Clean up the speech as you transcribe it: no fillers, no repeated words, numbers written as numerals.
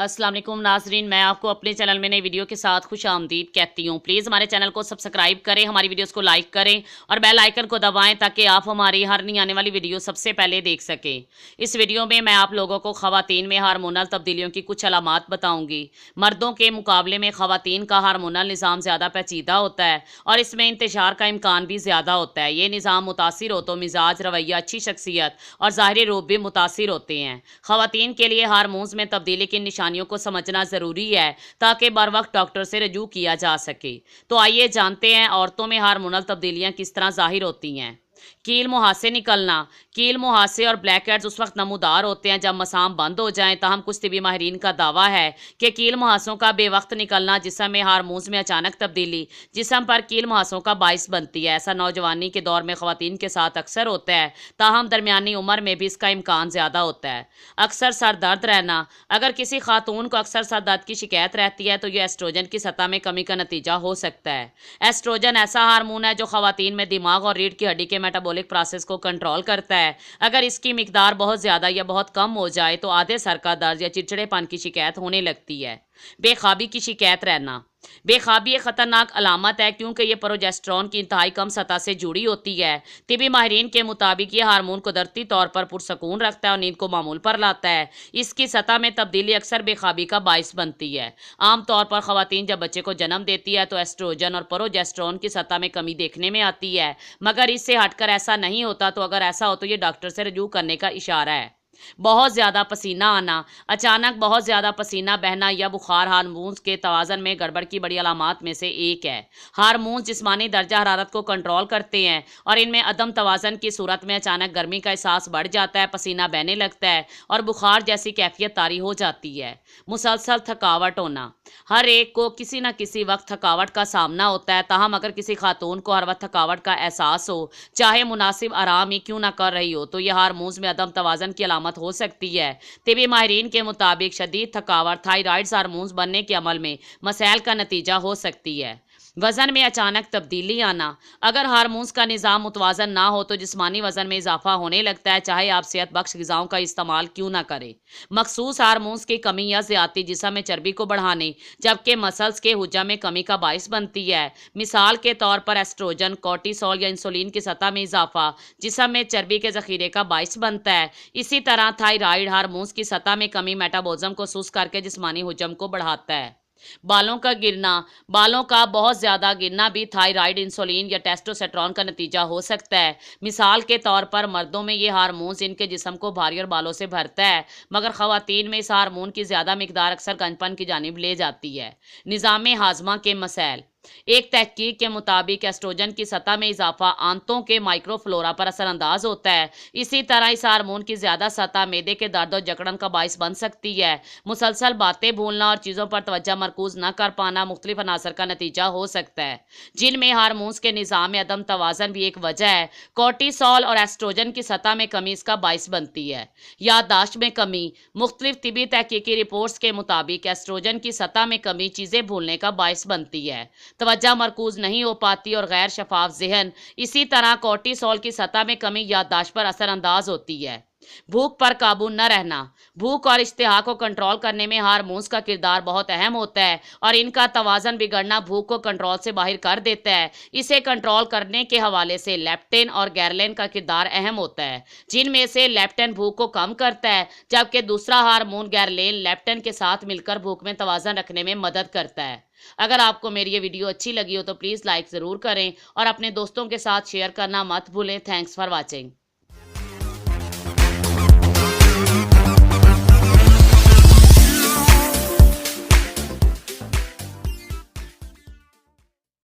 अस्सलाम वालेकुम नाजरीन, मैं आपको अपने चैनल में नई वीडियो के साथ खुश आमदीद कहती हूँ। प्लीज़ हमारे चैनल को सब्सक्राइब करें, हमारी वीडियोस को लाइक करें और बेल आइकन को दबाएं ताकि आप हमारी हर नई आने वाली वीडियो सबसे पहले देख सकें। इस वीडियो में मैं आप लोगों को ख़वातीन में हार्मोनल तब्दीलियों की कुछ अलामात बताऊँगी। मर्दों के मुकाबले में ख़वातीन का हार्मोनल निज़ाम ज़्यादा पेचीदा होता है और इसमें इंतशार का इम्कान भी ज़्यादा होता है। ये निज़ाम मुतासिर हो तो मिजाज, रवैया, अच्छी शख्सियत और ज़ाहिरी रूप भी मुतासिर होते हैं। ख़वातीन के लिए हार्मोन्स में तब्दीली की निशानियों को समझना ज़रूरी है ताकि बर वक्त डॉक्टर से रजू किया जा सके। तो आइए जानते हैं औरतों में हार्मोनल तब्दीलियां किस तरह ज़ाहिर होती हैं। कील मुहासे निकलना। कील मुहासे और ब्लैक हेड्स उस वक्त नमूदार होते हैं जब मसाम बंद हो जाएं। ताहम कुछ तिबी माहिरीन का दावा है कि कील मुहासों का बेवक्त निकलना जिस्म में हार्मोन्स में अचानक तब्दीली जिस्म पर कील मुहासों का बाइस बनती है। ऐसा नौजवानी के दौर में ख़वातीन के साथ अक्सर होता है, ताहम दरमियानी उम्र में भी इसका इम्कान ज़्यादा होता है। अक्सर सर दर्द रहना। अगर किसी खातून को अक्सर सर दर्द की शिकायत रहती है तो यह एस्ट्रोजन की सतह में कमी का नतीजा हो सकता है। एस्ट्रोजन ऐसा हार्मोन है जो ख़वातीन में दिमाग और रीढ़ की हड्डी के मेटाबॉलिक प्रोसेस को कंट्रोल करता है। अगर इसकी मिकदार बहुत ज़्यादा या बहुत कम हो जाए तो आधे सर का दर्द या चिड़चिड़ेपन की शिकायत होने लगती है। बेख्वाबी की शिकायत रहना। बेख्वाबी एक खतरनाक अलामत है क्योंकि ये प्रोजेस्टेरोन की इंतहाई कम सतह से जुड़ी होती है। तिबी माहिरीन के मुताबिक ये हार्मोन कुदरती तौर पर पुरसकून रखता है और नींद को मामूल पर लाता है। इसकी सतह में तब्दीली अक्सर बेख्वाबी का बाइस बनती है। आमतौर पर ख़वातीन जब बच्चे को जन्म देती है तो एस्ट्रोजन और प्रोजेस्टेरोन की सतह में कमी देखने में आती है, मगर इससे हटकर ऐसा नहीं होता। तो अगर ऐसा हो तो ये डॉक्टर से रजू करने का इशारा है। बहुत ज़्यादा पसीना आना। अचानक बहुत ज़्यादा पसीना बहना या बुखार हार्मोन्स के तवाज़न में गड़बड़ की बड़ी अलामात में से एक है। हार्मोन्स जिस्मानी दर्जा हरारत को कंट्रोल करते हैं और इनमें अदम तवाज़न की सूरत में अचानक गर्मी का एहसास बढ़ जाता है, पसीना बहने लगता है और बुखार जैसी कैफियत तारी हो जाती है। मुसलसल थकावट होना। हर एक को किसी न किसी वक्त थकावट का सामना होता है, ताहम अगर किसी खातून को हर वक्त थकावट का एहसास हो, चाहे मुनासिब आराम ही क्यों ना कर रही हो, तो यह हार्मोन्स में अदम तवाज़न की अलामत हो सकती है। तिबी माहिरीन के मुताबिक शदीद थकावट थायराइड हार्मोन्स बनने के अमल में मसैल का नतीजा हो सकती है। वज़न में अचानक तब्दीली आना। अगर हार्मोन्स का निज़ाम मुतवाज़न ना हो तो जिस्मानी वज़न में इजाफा होने लगता है, चाहे आप सेहत बख्श ग़िज़ाओं का इस्तेमाल क्यों ना करें। मखसूस हार्मोन्स की कमी या ज़्यादती जिस्म में चर्बी को बढ़ाने जबकि मसल्स के हुज्जा में कमी का बाइस बनती है। मिसाल के तौर पर एस्ट्रोजन, कोर्टिसोल या इंसुलिन की सतह में इजाफा जिस्म में चर्बी के ज़ख़ीरे का बाइस बनता है। इसी तरह थायराइड हार्मोन्स की सतह में कमी मेटाबॉलिज्म को सुस्त करके जिस्मानी हुज्म को बढ़ाता है। बालों का गिरना। बालों का बहुत ज़्यादा गिरना भी थायराइड, इंसुलिन या टेस्टोस्टेरोन का नतीजा हो सकता है। मिसाल के तौर पर मर्दों में ये हार्मोन्स इनके जिस्म को भारी और बालों से भरता है, मगर ख़वातीन में इस हार्मोन की ज़्यादा मिकदार अक्सर गंजपन की जानिब ले जाती है। निज़ाम हाजमा के मसैल। एक तहकीक के मुताबिक एस्ट्रोजन की सतह में इजाफा आंतों के माइक्रोफ्लोरा पर असरअंदाज होता है। इसी तरह इस हार्मोन की ज़्यादा सतह मैदे के दर्द और जकड़न का बाइस बन सकती है। मुसलसल बातें भूलना और चीज़ों पर तवज्जो मरकूज न कर पाना मुख्तलिफ अनासर का नतीजा हो सकता है, जिनमें हार्मोन्स के निज़ाम में अदम तवाज़न भी एक वजह है। कोर्टिसोल और एस्ट्रोजन की सतह में कमी इसका बाइस बनती है। याददाश्त में कमी। मुख्तलिफ तिबी तहकीकी रिपोर्ट्स के मुताबिक एस्ट्रोजन की सतह में कमी चीज़ें भूलने का बाइस बनती है, तवज्जो मरकूज नहीं हो पाती और गैर शफाफ जहन। इसी तरह कोर्टिसोल की सतह में कमी याददाश्त पर असरअंदाज होती है। भूख पर काबू न रहना। भूख और इश्तिहा को कंट्रोल करने में हार्मोन्स का किरदार बहुत अहम होता है और इनका तवाज़न बिगड़ना भूख को कंट्रोल से बाहर कर देता है। इसे कंट्रोल करने के हवाले से लेप्टिन और गैरलिन का किरदार अहम होता है, जिनमें से लेप्टिन भूख को कम करता है जबकि दूसरा हार्मोन गैरलिन लेप्टिन के साथ मिलकर भूख में तवाज़न रखने में मदद करता है। अगर आपको मेरी ये वीडियो अच्छी लगी हो तो प्लीज़ लाइक ज़रूर करें और अपने दोस्तों के साथ शेयर करना मत भूलें। Thanks for watching.